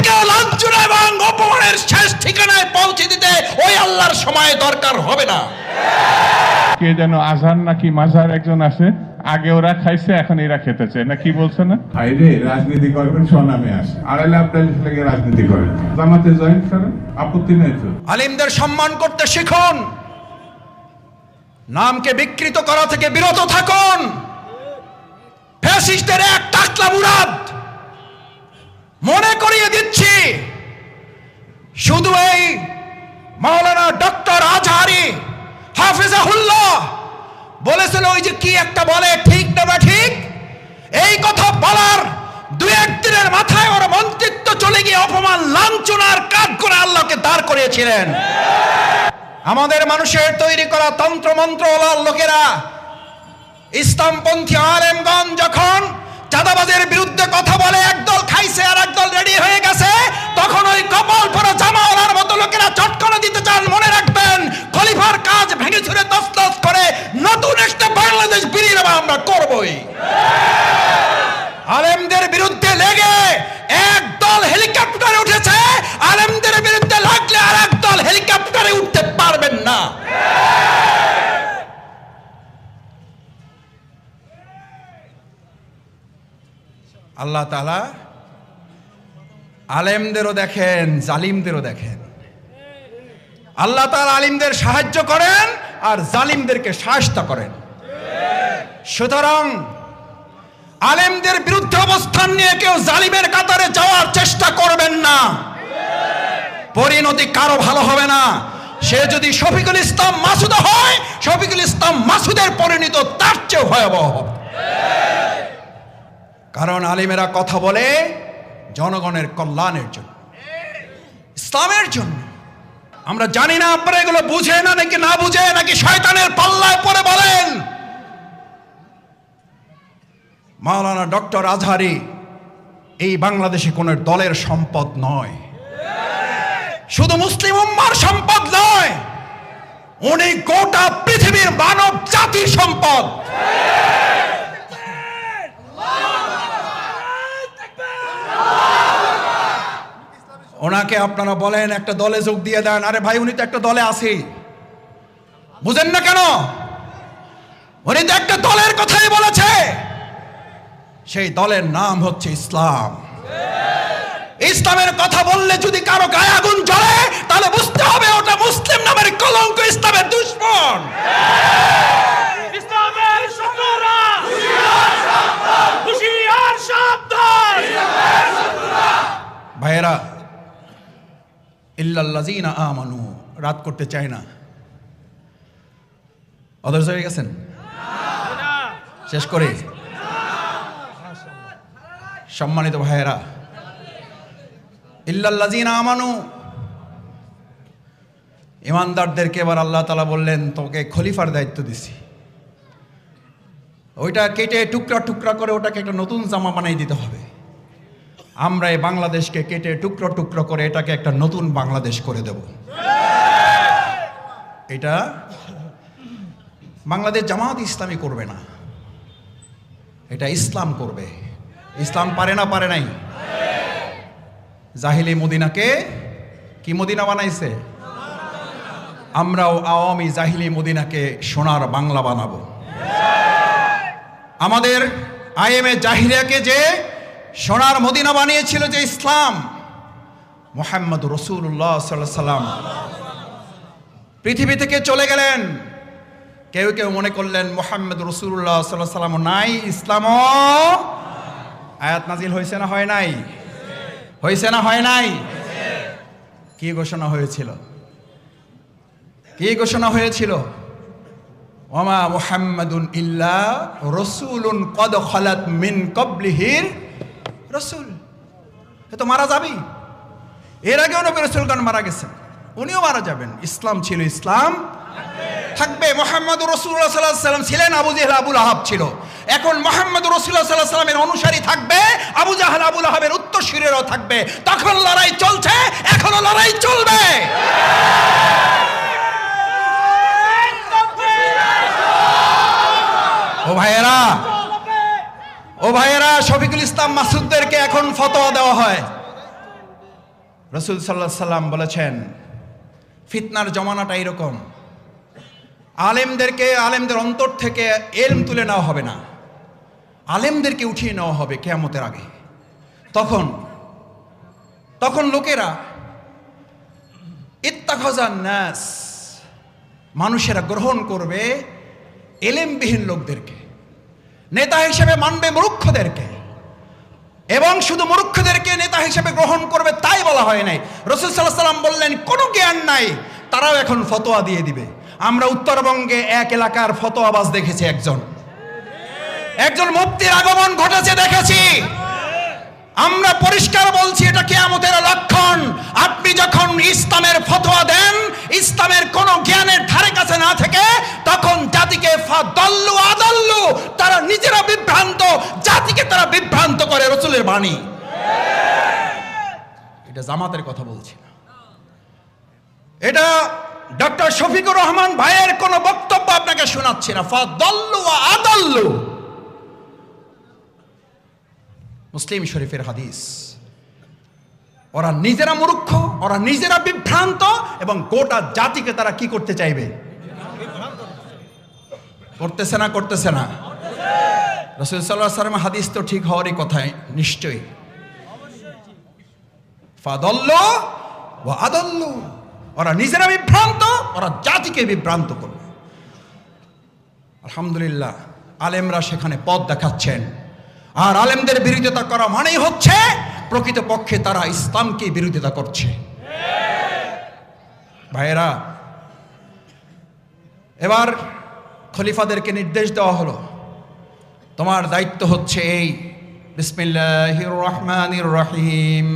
আলেমকে লাঞ্ছনা এবং অপমানের শেষ ঠিকানায় পৌঁছে দিতে ওই আল্লাহর সময় দরকার হবে না। কে যেন আজহার নাকি মাজার একজন আছে, আগে ওরা খাইছে এখন এরা খেতে চায় না, কি বলছে না? ভাইরে রাজনীতি করবেন স্বনামে আসে, আড়াইলে আপনার লেগে রাজনীতি করেন, জামাতে জয়েন করেন, আপত্তি নেই তো। আলেমদের সম্মান করতে শিখুন, নামকে বিকৃত করা থেকে বিরত থাকুন। ফ্যাসিস্টদের এক টাকলা মুরাদ মনে করিয়ে দিচ্ছি, শুধু এই মাওলানা ডক্টর আজহারি হাফিজাহুল্লাহ বলেছেন, ওই যে কি একটা বলে ঠিক না বা ঠিক, এই কথা বলার দু একদিনের মাথায় ওর মন্ত্রিত্ব চলে গিয়ে অপমান লাঞ্ছনার কাজ করে আল্লাহকে দাঁড় করিয়েছিলেন। আমাদের মানুষের তৈরি করা তন্ত্র মন্ত্রওয়ালার লোকেরা, ইসলামপন্থী আলেমগণ যখন চাঁদাবাজের বিরুদ্ধে কথা বলে, একদল খাইছে আর একদল রেডি হয়ে গেছে, তখন ওই কপাল পরা জামাওয়ালার মতো লোকেরা চটকানা দিতে চান। মনে রাখবেন, খলিফার কাজ ভেঙে ছুড়ে তছনছ করে নতুন একটা বাংলাদেশ বিনির্মাণ আমরা করবই। আলেমদের বিরুদ্ধে লেগে একদল হেলিকপ্টারে উঠেছে, আলেমদের বিরুদ্ধে লাগলে আর একদল হেলিকপ্টারে উঠতে পারবেন না। আল্লাহ তাআলা আলেমদেরও দেখেন, জালিমদেরও দেখেন। আল্লাহ তাআলা আলিমদের সাহায্য করেন আর জালিমদেরকে শায়েস্তা করেন। সুতরাং আলেমদের বিরুদ্ধে অবস্থান নিয়ে কেউ জালিমের কাতারে যাওয়ার চেষ্টা করবেন না, পরিণতি কারো ভালো হবে না। সে যদি শফিকুল ইসলাম মাসুদ হয়, শফিকুল ইসলাম মাসুদের পরিণতি তার চেয়ে ভয়াবহ হবে। কারণ আলিমেরা কথা বলে জনগণের কল্যাণের জন্য, ইসলামের জন্য। আমরা জানি না আপনারা এগুলো বুঝে না নাকি না বুঝে, নাকি শয়তানের পাল্লায় পড়ে বলেন। মাওলানা ডক্টর আজহারি এই বাংলাদেশে কোন দলের সম্পদ নয়, শুধু মুসলিম উম্মার সম্পদ নয়, উনি গোটা পৃথিবীর মানব জাতির সম্পদ। ওনাকে আপনারা বলেন একটা দলে যোগ দিয়ে দেন, আরে ভাই উনি তো একটা দলে আছে, বুঝেন না কেন? উনি তো একটা দলের কথাই বলেছে, সেই দলের নাম হচ্ছে ইসলাম। ইসলামের কথা বললে যদি কারো গায়ে আগুন জ্বলে, তাহলে বুঝতে হবে ওটা মুসলিম নামের কলঙ্ক, ইসলামের দুশমন। ইসলামের শত্রুরা হুঁশিয়ার সাবধান। ভাইয়েরা, ইল্লাল্লাযীনা আমানু রাত করতে চায় না, অধৈর্য হয়ে গেছেন? শেষ করে সম্মানিত ভাইয়েরা, ইল্লাল্লাযীনা আমানু, ইমানদারদেরকে এবার আল্লাহ তাআলা বললেন তোকে খলিফার দায়িত্ব দিছি, ওইটা কেটে টুকরা টুকরা করে ওটাকে একটা নতুন জামা বানাই দিতে হবে। আমরা এই বাংলাদেশকে কেটে টুকরো টুকরো করে এটাকে একটা নতুন বাংলাদেশ করে দেব। এটা বাংলাদেশ জামাত ইসলামী করবে না, এটা ইসলাম করবে। ইসলাম পারে না, পারে নাই? জাহিলি মদিনাকে কি মদিনা বানাইছে? আমরাও আওয়ামী জাহিলি মদিনাকে সোনার বাংলা বানাবো। আমাদের আইএমএ জাহিলিয়াকে যে সোনার মদিনা বানিয়েছিল যে ইসলাম, মুহাম্মদ রাসূলুল্লাহ সাল্লাল্লাহু আলাইহি সাল্লাম পৃথিবী থেকে চলে গেলেন। কেউ কেউ মনে করলেন মুহাম্মদ রাসূলুল্লাহ সাল্লাল্লাহু আলাইহি সাল্লাম নাই, ইসলামও আয়াত নাজিল হয়েছে না হয় নাই? হয়েছে না হয় নাই? কি ঘোষণা হয়েছিল? কি ঘোষণা হয়েছিল? ওমা মুহাম্মাদুন ইল্লা রাসূলুন কদ খালাত মিন ক্বাবলিহির রাসূল। এ তো মারা যাবেই, এর আগেও নবী রাসূলগণ মারা গেছেন, উনিও মারা যাবেন। ইসলাম ছিল, ইসলাম থাকবে। মুহাম্মদুর রাসূলুল্লাহ সাল্লাল্লাহু আলাইহি সাল্লাম ছিলেন, আবু জেহেল আবু লাহাব ছিল। এখন মুহাম্মদুর রাসূলুল্লাহ সাল্লাল্লাহু আলাইহি সাল্লামের অনুসারী থাকবে, আবু জাহেল আবু লাহাবের উত্তরসূরিরাও থাকবে। তখন লড়াই চলছে, এখনো লড়াই চলবে। ও ভাইয়েরা, ও ভাইয়েরা, শফিকুল ইসলাম মাসুদদেরকে এখন ফতোয়া দেওয়া হয়, রাসূল সাল্লাল্লাহু আলাইহি সাল্লাম বলেছেন, ফিতনার জমানাটা এরকম, আলেমদের অন্তর থেকে ইলম তুলে নেওয়া হবে না, আলেমদেরকে উঠিয়ে নেওয়া হবে কিয়ামতের আগে। তখন লোকেরা ইত্তাখাযান নাস, মানুষেরা গ্রহণ করবে এলেমবিহীন লোকদেরকে, নেতা হিসেবে মানবে মূর্খদেরকে, এবং শুধু মূর্খদেরকে নেতা হিসেবে গ্রহণ করবে তাই বলা হয় নাই। রাসূল সাল্লাল্লাহু আলাইহি সাল্লাম বললেন, কোনো জ্ঞান নাই, তারাও এখন ফতোয়া দিয়ে দিবে। আমরা উত্তরবঙ্গে এক এলাকার ফতোয়াবাজ দেখেছি, একজন মুফতির আগমন ঘটেছে দেখেছি। আমরা পরিষ্কার বলছি, এটা কিয়ামতের লক্ষণ। আপনি যখন ইসলামের ফতোয়া দেন, ইসলামের কোন জ্ঞানের ধারে কাছে না থেকে, তখন জাতিকে ফাদাল্লু আদাল্লু, তারা নিজেরা বিভ্রান্ত, জাতিকে তারা বিভ্রান্ত করে। রাসূলের বাণী, এটা জামাতের কথা বলছি না, এটা ডক্টর শফিকুর রহমান ভাইয়ের কোন বক্তব্য আপনাকে শোনাচ্ছি না। ফাদাল্লু আদাল্লু, মুসলিম শরীফের হাদিস। ওরা নিজেরা মূর্খ, ওরা নিজেরা বিভ্রান্ত, এবং গোটা জাতিকে তারা কি করতে চাইবে? করতেছে না? রাসূল সাল্লাল্লাহু আলাইহি ওয়াসাল্লাম হাদিস তো ঠিক হওয়ারই কথা নিশ্চয়ই। ফাদাল্লু ওয়া আদাল্লু, ওরা নিজেরা বিভ্রান্ত, ওরা জাতিকে বিভ্রান্ত করবে। আলহামদুলিল্লাহ, আলেমরা সেখানে পথ দেখাচ্ছেন। আর আলেমদের বিরোধিতা করা মানেই হচ্ছে প্রকৃতপক্ষে তারা ইসলামকে বিরোধিতা করছে। ভাইয়েরা, এবার খলিফাদেরকে নির্দেশ দেওয়া হলো, তোমার দায়িত্ব হচ্ছে এই, বিসমিল্লাহির রহমানির রহিম,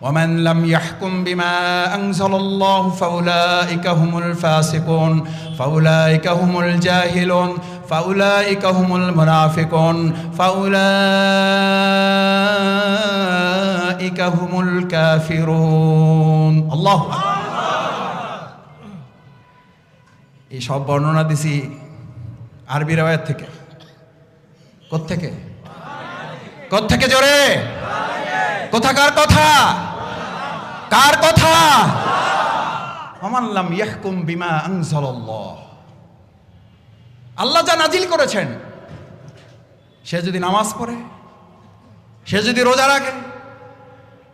ومن لم يحكم بما أنزل الله فأولئك هم الفاسقون فأولئك هم الجاهلون فأولئك هم المنافقون فأولئك هم الكافرون। আল্লাহ, এই সব বর্ণনা দিছি আরবি রাওয়ায়াত থেকে। কোত্থেকে জোরে? কোথাকার কথা? কার কথা? ওমান লাম ইয়াহকুম বিমা আনজালাল্লাহ, আল্লাহ যা নাজিল করেছেন, সে যদি নামাজ পড়ে, সে যদি রোজা রাখে,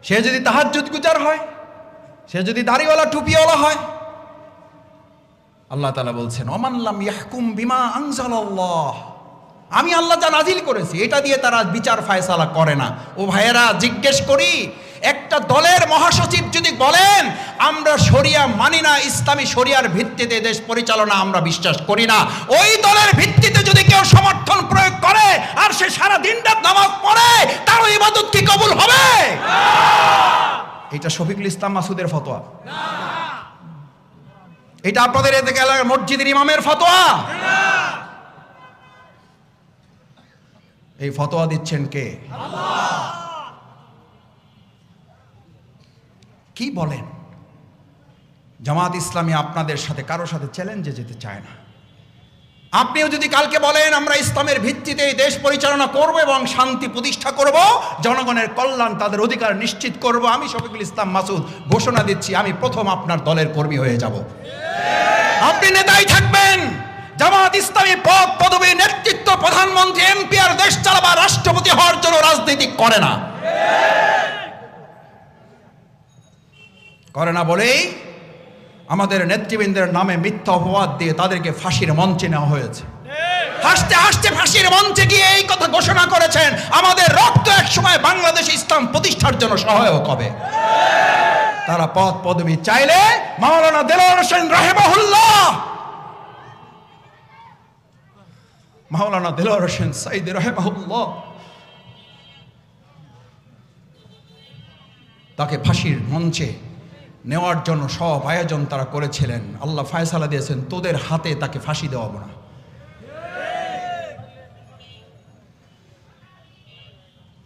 সে যদি তাহাজ্জুদ গুজার হয়, সে যদি দাড়িওয়ালা টুপিওয়ালা হয়, আল্লাহ তাআলা বলছেন ওমান লাম ইয়াহকুম বিমা আনজালাল্লাহ, আমি আল্লাহ যা নাজিল করেছি এটা দিয়ে তারা বিচার ফায়সালা করে না। ও ভাইয়েরা, জিজ্ঞেস করি, একটা দলের মহাসচিব যদি বলেন আমরা শরিয়া মানি না, ইসলামী শরিয়ার ভিত্তিতে দেশ পরিচালনা আমরা বিশ্বাস করি না, ওই দলের ভিত্তিতে যদি কেউ সমর্থন প্রয়োগ করে আর সে সারা দিন রাত নামাজ পড়ে, তার ইবাদত কি কবুল হবে? এটা শফিকুল ইসলাম মাসুদের ফতোয়া? এটা আপনাদের এদিকে এলাকার মসজিদের ইমামের ফতোয়া? এই ফতোয়া দিচ্ছেন কে? কি বলেন? জামাত ইসলামী আপনাদের সাথে কারো সাথে চ্যালেঞ্জে যেতে চায় না। আপনিও যদি কালকে বলেন আমরা ইসলামের ভিত্তিতে দেশ পরিচালনা করব এবং শান্তি প্রতিষ্ঠা করব, জনগণের কল্যাণ, তাদের অধিকার নিশ্চিত করব, আমি শফিকুল ইসলাম মাসুদ ঘোষণা দিচ্ছি, আমি প্রথম আপনার দলের কর্মী হয়ে যাব। আপনি নেতাই থাকবেন। জামাত ইসলামী পদ পদবী নেতৃত্ব, প্রধানমন্ত্রী, এমপি আর দেশ চালাবার রাষ্ট্রপতি হওয়ার জন্য রাজনীতি করে না বলেই আমাদের নেতৃবৃন্দের নামে মিথ্যা অপবাদ দিয়ে তাদেরকে ফাঁসির মঞ্চে নেওয়া হয়েছে। হাসতে হাসতে ফাঁসির মঞ্চে গিয়ে এই কথা ঘোষণা করেছেন আমাদের রক্ত এক সময় বাংলাদেশ ইসলাম প্রতিষ্ঠার জন্য সহায়ক হবে। তারা পদ পদবী চাইলে মাওলানা দেলোয়ার হোসেন রাহিমাহুল্লাহ, মাওলানা দেলোয়ার হোসেন সাইদি রাহিমাহুল্লাহ, তাকে ফাঁসির মঞ্চে নেওয়ার জন্য সব আয়োজন তারা করেছিলেন। আল্লাহ ফায়সালা দিয়েছেন তোদের হাতে তাকে ফাঁসি দেওয়া হবে না।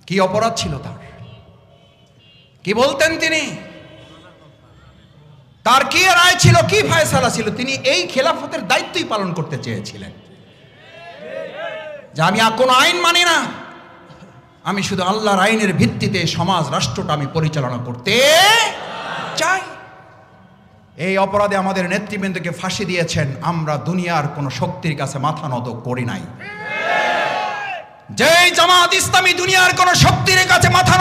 কি অপরাধ ছিল তার? কি বলতেন তিনি? তার কি রায় ছিল, কি ফায়সালা ছিল? তিনি এই খেলাফতের দায়িত্বই পালন করতে চেয়েছিলেন যে আমি কোনো আইন মানি না, আমি শুধু আল্লাহর আইনের ভিত্তিতে সমাজ রাষ্ট্রটা আমি পরিচালনা করতে। এই অপরাধে আমাদের নেতৃবৃন্দকে ফাঁসি দিয়েছেন। আমরা দুনিয়ার কোন শক্তির কাছে মাথা নত করি নাই। যেই জামাত ইসলামী দুনিয়ার কোন শক্তির কাছে মাথা